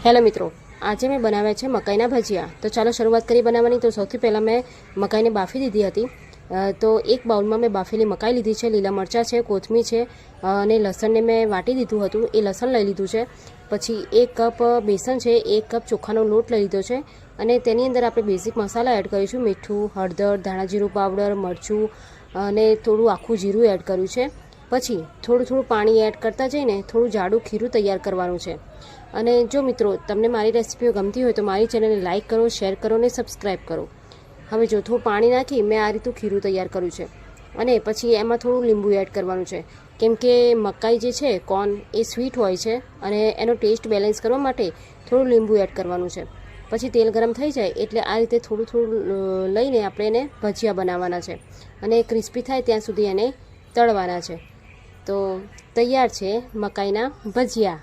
Hello મિત્રો, આજે મેં બનાવ્યા છે મકાઈના ભજીયા। તો ચાલો શરૂઆત કરી બનાવવાની। તો સૌથી પહેલાં મેં મકાઈને બાફી દીધી હતી। તો એક બાઉલમાં મેં બાફેલી મકાઈ લીધી છે, લીલા મરચાં છે, કોથમીર છે અને લસણને મેં વાટી દીધું હતું, એ લસણ લઈ લીધું છે। પછી 1 કપ બેસન છે, 1 કપ ચોખાનો લોટ લઈ લીધો છે અને તેની અંદર આપણે બેઝિક મસાલા એડ કરીશું। મીઠું, હળદર, ધાણા જીરું પાવડર, મરચું અને થોડું આખું જીરું એડ કર્યું છે। પછી થોડું પાણી એડ કરતા જઈને થોડું જાડું ખીરું તૈયાર કરવાનું છે। અને જો મિત્રો તમને મારી રેસિપીઓ ગમતી હોય તો મારી ચેનલને લાઇક કરો, શેર કરો અને સબસ્ક્રાઈબ કરો। હવે જો થોડું પાણી નાખી મેં આ રીતનું ખીરું તૈયાર કર્યું છે અને પછી એમાં થોડું લીંબુ એડ કરવાનું છે, કેમ કે મકાઈ જે છે કોર્ન એ સ્વીટ હોય છે અને એનો ટેસ્ટ બેલેન્સ કરવા માટે થોડું લીંબુ એડ કરવાનું છે। પછી તેલ ગરમ થઈ જાય એટલે આ રીતે થોડું લઈને આપણે એને ભજીયા બનાવવાના છે અને ક્રિસ્પી થાય ત્યાં સુધી એને તળવાના છે। તો તૈયાર છે મકાઈના ભજીયા।